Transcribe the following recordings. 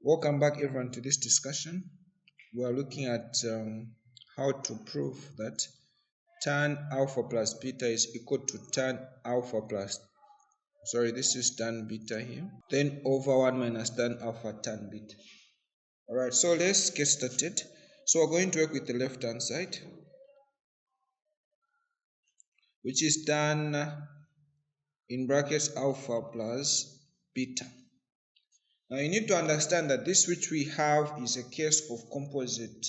Welcome back everyone to this discussion. We are looking at how to prove that tan alpha plus beta is equal to tan alpha plus, this is tan beta here, then over 1 minus tan alpha tan beta. Alright, so let's get started. So we're going to work with the left hand side, which is tan in brackets alpha plus beta. Now you need to understand that this which we have is a case of composite,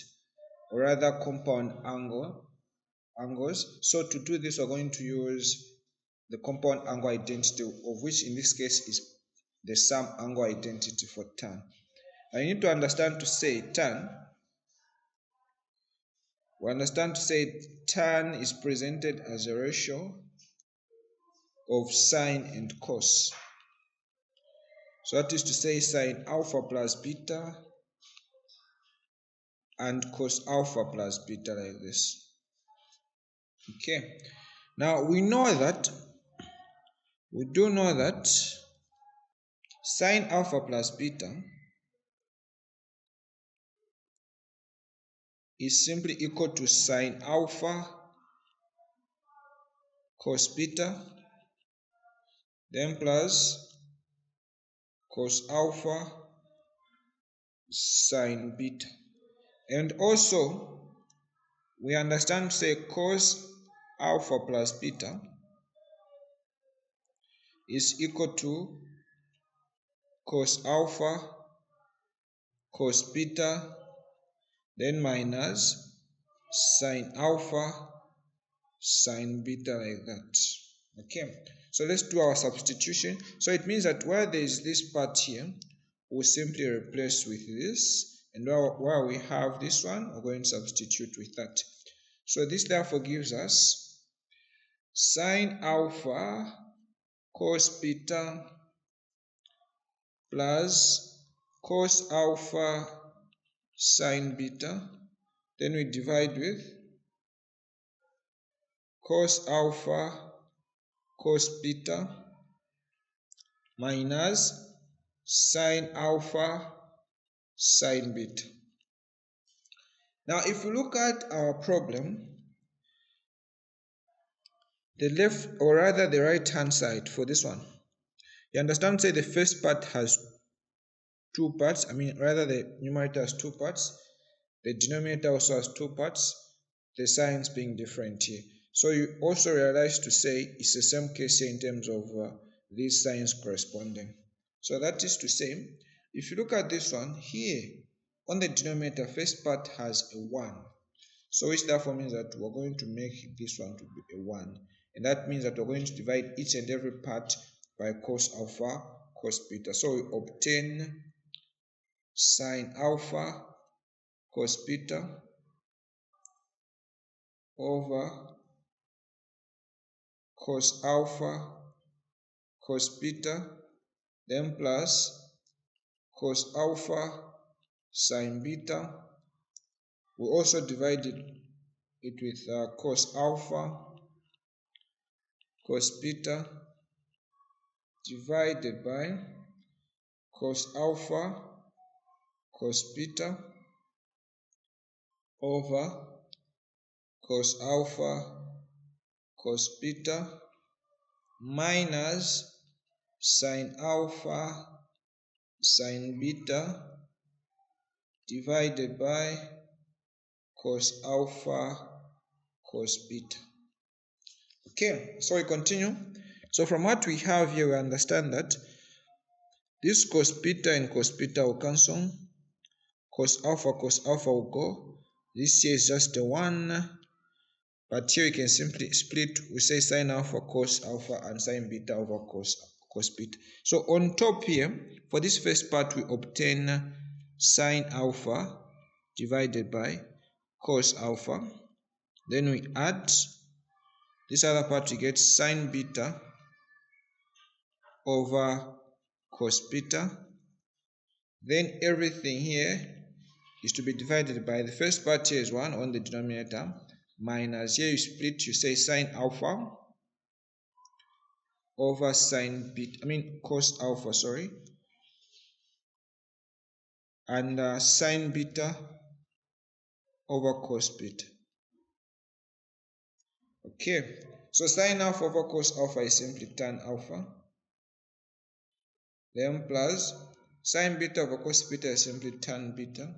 or rather compound angles. So to do this, we're going to use the compound angle identity, of which in this case is the sum angle identity for tan. Now you need to understand to say tan. We understand to say tan is presented as a ratio of sine and cos. So that is to say sine alpha plus beta and cos alpha plus beta, like this. Okay. Now we do know that sine alpha plus beta is simply equal to sine alpha cos beta, then plus cos alpha sine beta. And also we understand, say, cos alpha plus beta is equal to cos alpha cos beta, then minus sine alpha sine beta, like that. Okay, so let's do our substitution. So it means that where there is this part here, we'll simply replace with this, and where we have this one, we're going to substitute with that. So this therefore gives us sine alpha cos beta plus cos alpha sine beta, then we divide with cos alpha cos beta minus sine alpha sine beta. Now if we look at our problem, the left, or rather the right hand side for this one, you understand, say the first part has two parts. The numerator has two parts, the denominator also has two parts, the signs being different here. So you also realize to say it's the same case here in terms of these signs corresponding. So that is to say, if you look at this one here, on the denominator, first part has a 1. So which therefore means that we're going to make this one to be a 1. And that means that we're going to divide each and every part by cos alpha cos beta. So we obtain sine alpha cos beta over cos alpha cos beta, then plus cos alpha sine beta. We also divided it with cos alpha cos beta divided by cos alpha cos beta over cos alpha cos beta minus sine alpha sine beta divided by cos alpha cos beta. Okay, so we continue. So from what we have here, we understand that this cos beta and cos beta will cancel, cos alpha will go, this here is just a 1, but here you can simply split. We say sine alpha cos alpha and sine beta over cos beta. So on top here, for this first part, we obtain sine alpha divided by cos alpha, then we add this other part, we get sine beta over cos beta, then everything here is to be divided by the first part here is 1 on the denominator, minus here you split, you say sine alpha over sine beta, cos alpha, and sine beta over cos beta. Okay, so sine alpha over cos alpha is simply tan alpha, then plus sine beta over cos beta is simply tan beta.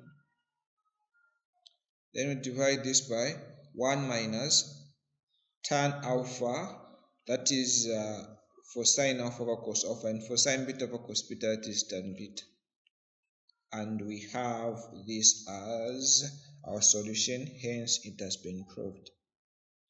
Then we divide this by 1 minus tan alpha, that is for sine alpha over cos alpha, and for sine beta over cos beta, that is tan beta. And we have this as our solution, hence it has been proved.